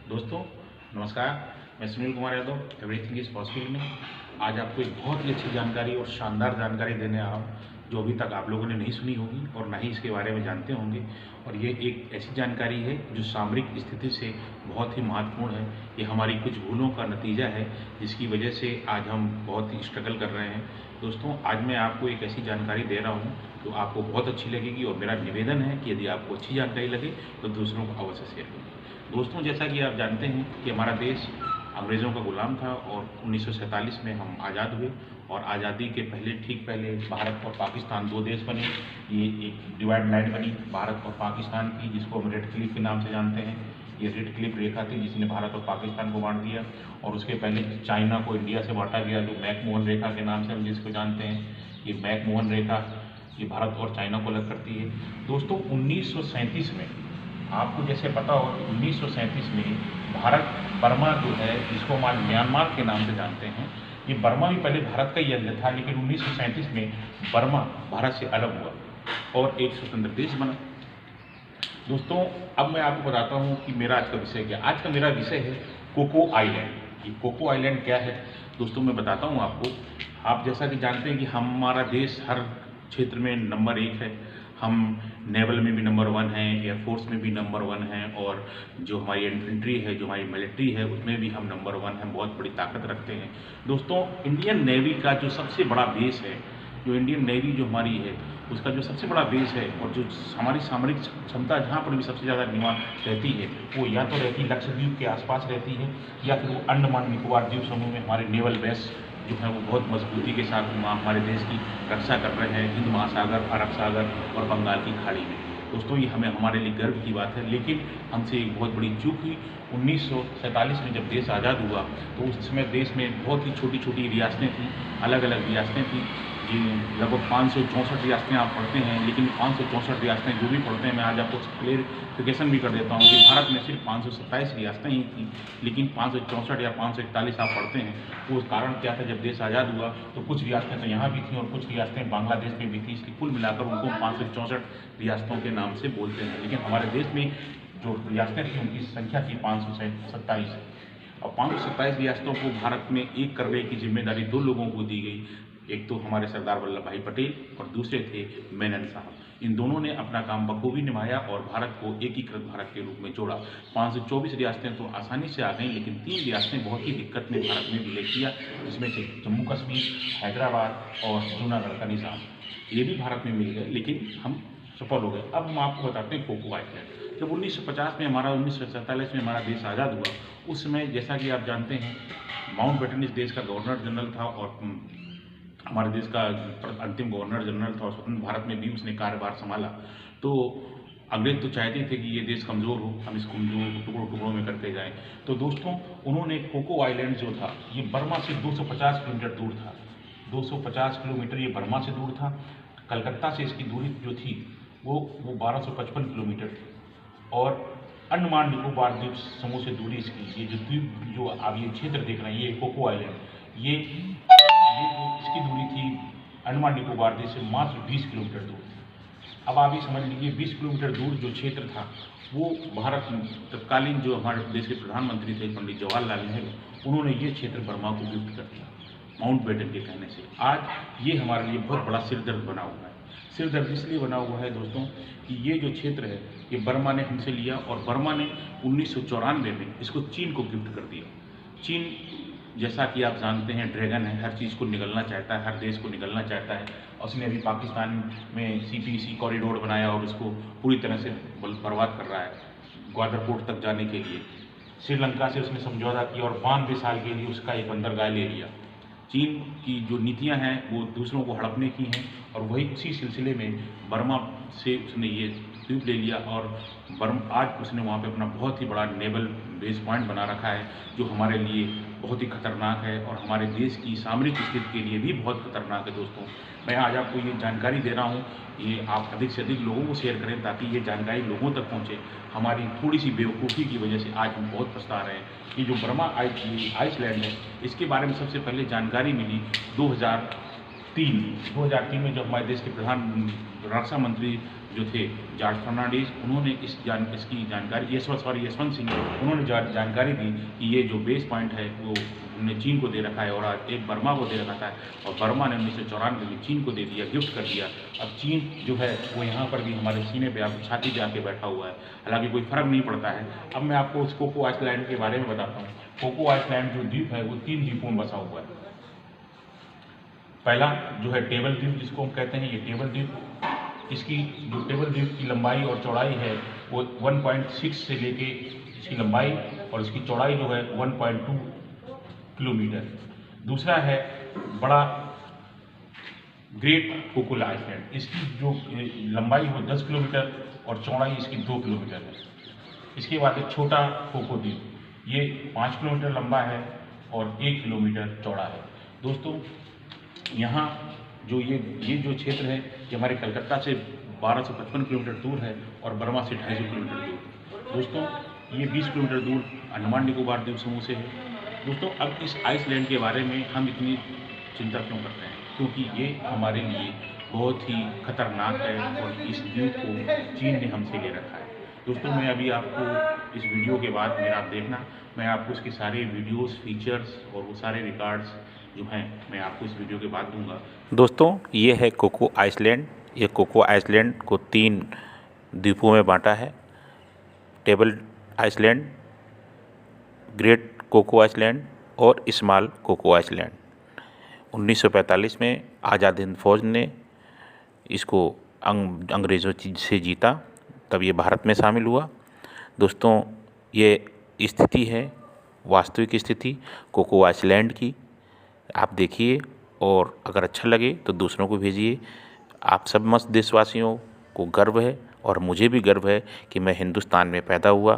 दोस्तों नमस्कार। मैं Sunil Kumar Yadav everything is possible में आज आपको एक बहुत ही अच्छी जानकारी और शानदार जानकारी देने आ रहा हूँ जो अभी तक आप लोगों ने नहीं सुनी होगी और ना ही इसके बारे में जानते होंगे। और ये एक ऐसी जानकारी है जो सामरिक स्थिति से बहुत ही महत्वपूर्ण है। ये हमारी कुछ भूलों का नतीजा है जिसकी वजह से आज हम बहुत ही स्ट्रगल कर रहे हैं। दोस्तों आज मैं आपको एक ऐसी जानकारी दे रहा हूँ जो आपको बहुत अच्छी लगेगी और मेरा निवेदन है कि यदि आपको अच्छी जानकारी लगे तो दूसरों को अवश्य शेयर करें। दोस्तों जैसा कि आप जानते हैं कि हमारा देश अंग्रेज़ों का गुलाम था और 1947 में हम आज़ाद हुए और आज़ादी के ठीक पहले भारत और पाकिस्तान दो देश बने। ये एक डिवाइड लाइन बनी भारत और पाकिस्तान की जिसको हम रेड क्लिफ के नाम से जानते हैं। ये रेड क्लिफ रेखा थी जिसने भारत और पाकिस्तान को बांट दिया और उसके पहले चाइना को इंडिया से बांटा गया जो मैकमोहन रेखा के नाम से हम जिसको जानते हैं। ये मैकमोहन रेखा ये भारत और चाइना को अलग करती है। दोस्तों 1937 में आपको जैसे पता हो कि 1937 में भारत बर्मा जो है जिसको हम आज म्यांमार के नाम से जानते हैं, ये बर्मा भी पहले भारत का ही अंग था लेकिन 1937 में बर्मा भारत से अलग हुआ और एक स्वतंत्र देश बना। दोस्तों अब मैं आपको बताता हूँ कि मेरा आज का विषय क्या। आज का मेरा विषय है कोको आइलैंड। ये कोको आइलैंड क्या है दोस्तों मैं बताता हूँ आपको। आप जैसा कि जानते हैं कि हमारा देश हर क्षेत्र में नंबर 1 है। हम नेवल में भी नंबर 1 हैं, एयरफोर्स में भी नंबर 1 हैं और जो हमारी इन्फेंट्री है जो हमारी मिलिट्री है उसमें भी हम नंबर 1 हैं, बहुत बड़ी ताकत रखते हैं। दोस्तों इंडियन नेवी का जो सबसे बड़ा बेस है, जो इंडियन नेवी जो हमारी है उसका जो सबसे बड़ा बेस है और जो हमारी सामरिक क्षमता जहाँ पर भी सबसे ज़्यादा रहती है वो या तो रहती लक्षद्वीप के आसपास रहती है या फिर वो अंडमान निकोबार द्वीप समूह में हमारे नेवल बेस जो है वो बहुत मजबूती के साथ हमारे देश की रक्षा कर रहे हैं हिंद महासागर, अरब सागर और बंगाल की खाड़ी में। दोस्तों ये हमारे लिए गर्व की बात है। लेकिन हमसे एक बहुत बड़ी चूक हुई। 1947 में जब देश आज़ाद हुआ तो उस समय देश में बहुत ही छोटी छोटी रियासतें थीं, अलग अलग रियासतें थीं। जी लगभग 564 रियासतें आप पढ़ते हैं लेकिन 564 रियासतें जो भी पढ़ते हैं मैं आज आपको क्लेरिफिकेशन भी कर देता हूँ कि भारत में सिर्फ 527 रियासतें ही थी लेकिन 564 या 541 आप पढ़ते हैं। वो कारण क्या था, जब देश आज़ाद हुआ तो कुछ रियासतें तो यहाँ भी थीं और कुछ रियासतें बांग्लादेश में भी थी, इसलिए कुल मिलाकर उनको 564 रियासतों के नाम से बोलते हैं। लेकिन हमारे देश में जो रियासतें थी उनकी संख्या थी 527 और 527 रियासतों को भारत में एक करने की जिम्मेदारी 2 लोगों को दी गई। एक तो हमारे सरदार वल्लभ भाई पटेल और दूसरे थे मेनन साहब। इन दोनों ने अपना काम बखूबी निभाया और भारत को एकीकृत भारत के रूप में जोड़ा। 524 रियासतें तो आसानी से आ गई लेकिन 3 रियासतें बहुत ही दिक्कत में भारत में विलय किया, जिसमें से जम्मू कश्मीर, हैदराबाद और जूनागढ़ का निज़ाम, ये भी भारत में मिल गए लेकिन हम सफल हो गए। अब हम आपको बताते हैं कोको आइलैंड। जब 1950 में 1947 में हमारा देश आज़ाद हुआ उस समय जैसा कि आप जानते हैं माउंटबेटन इस देश का गवर्नर जनरल था और हमारे देश का अंतिम गवर्नर जनरल था और स्वतंत्र भारत में भी उसने कार्यभार संभाला। तो अंग्रेज तो चाहते थे कि ये देश कमज़ोर हो, हम इसको टुकड़ों टुकड़ों में करते जाएं। तो दोस्तों उन्होंने कोको आइलैंड जो था ये बर्मा से 250 किलोमीटर दूर था। 250 किलोमीटर ये बर्मा से दूर था। कलकत्ता से इसकी दूरी जो थी वो 1255 किलोमीटर थी और अंडमान निकोबार द्वीप समूह से दूरी इसकी ये जो द्वीप जो आप ये क्षेत्र देख रहे हैं ये कोको आइलैंड ये जो इसकी दूरी थी अंडमान निकोबार द्वीप से मात्र 20 किलोमीटर दूर थी। अब आप ये समझ लीजिए 20 किलोमीटर दूर जो क्षेत्र था वो भारत में तत्कालीन जो हमारे देश के प्रधानमंत्री थे पंडित जवाहरलाल नेहरू उन्होंने ये क्षेत्र बर्मा को गिफ्ट कर दिया माउंटबेटन के कहने से। आज ये हमारे लिए बहुत बड़ा सिरदर्द बना हुआ है। सिरदर्द इसलिए बना हुआ है दोस्तों कि ये जो क्षेत्र है ये बर्मा ने हमसे लिया और बर्मा ने 1994 में इसको चीन को गिफ्ट कर दिया। चीन जैसा कि आप जानते हैं ड्रैगन है, हर चीज़ को निगलना चाहता है, हर देश को निगलना चाहता है। उसने अभी पाकिस्तान में CPEC कॉरिडोर बनाया और उसको पूरी तरह से बर्बाद कर रहा है ग्वादर पोर्ट तक जाने के लिए। श्रीलंका से उसने समझौता किया और 92 साल के लिए उसका एक बंदरगाह ले लिया। चीन की जो नीतियां हैं वो दूसरों को हड़पने की हैं और वही उसी सिलसिले में बर्मा से उसने ये द्वीप ले लिया और आज उसने वहाँ पे अपना बहुत ही बड़ा नेवल बेस पॉइंट बना रखा है जो हमारे लिए बहुत ही खतरनाक है और हमारे देश की सामरिक स्थिति के लिए भी बहुत खतरनाक है। दोस्तों मैं आज आपको ये जानकारी दे रहा हूँ, ये आप अधिक से अधिक लोगों को शेयर करें ताकि ये जानकारी लोगों तक पहुँचे। हमारी थोड़ी सी बेवकूफ़ी की वजह से आज हम बहुत पछता रहे हैं। ये जो बर्मा आइसलैंड है इसके बारे में सबसे पहले जानकारी मिली 2003 में जब हमारे देश के प्रधान रक्षा मंत्री जो थे जॉर्ज फर्नांडिस, उन्होंने इसकी जानकारी यशवंत सिंह, उन्होंने जानकारी दी कि ये जो बेस पॉइंट है वो हमने चीन को दे रखा है और आज एक बर्मा को दे रखा था, और बर्मा ने 1994 में चीन को दे दिया, गिफ्ट कर दिया। अब चीन जो है वो यहाँ पर भी हमारे सीने पे आप छाती जाके बैठा हुआ है, हालांकि कोई फर्क नहीं पड़ता है। अब मैं आपको उस कोको आइसलैंड के बारे में बताता हूँ। कोको आइसलैंड जो द्वीप है वो 3 द्वीपों में बसा हुआ है। पहला जो है टेबल द्वीप, जिसको हम कहते हैं, ये टेबल द्वीप, इसकी जो टेबल द्वीप की लंबाई और चौड़ाई है वो 1.6 से लेके इसकी लंबाई और इसकी चौड़ाई जो है 1.2 किलोमीटर। दूसरा है बड़ा ग्रेट कोको आइसलैंड, इसकी जो लंबाई हो 10 किलोमीटर और चौड़ाई इसकी 2 किलोमीटर है। इसके बाद एक छोटा कोको द्वीप, ये 5 किलोमीटर लंबा है और 1 किलोमीटर चौड़ा है। दोस्तों, यहाँ जो ये जो क्षेत्र है ये हमारे कलकत्ता से 1255 किलोमीटर दूर है और बर्मा से 250 किलोमीटर दूर। दोस्तों, ये 20 किलोमीटर दूर अंडमान निकोबार द्वीप समूह से है। दोस्तों, अब इस आइसलैंड के बारे में हम इतनी चिंता क्यों करते हैं? क्योंकि ये हमारे लिए बहुत ही खतरनाक है और इस द्वीप को चीन ने हमसे ले रखा है। दोस्तों, मैं अभी आपको इस वीडियो के बाद मेरा आप देखना, मैं आपको उसके सारे वीडियोस, फीचर्स और वो सारे रिकॉर्ड्स जो हैं मैं आपको इस वीडियो के बाद दूंगा। दोस्तों, ये है कोको आइसलैंड। ये कोको आइसलैंड को 3 द्वीपों में बांटा है। Table Island, Great Coco Island और स्मॉल कोको आइसलैंड। 1945 में आज़ाद हिंद फौज ने इसको अंग्रेज़ों से जीता, तब ये भारत में शामिल हुआ। दोस्तों, ये स्थिति है वास्तविक स्थिति कोको आइसलैंड की। आप देखिए और अगर अच्छा लगे तो दूसरों को भेजिए। आप सब मस्त देशवासियों को गर्व है और मुझे भी गर्व है कि मैं हिंदुस्तान में पैदा हुआ।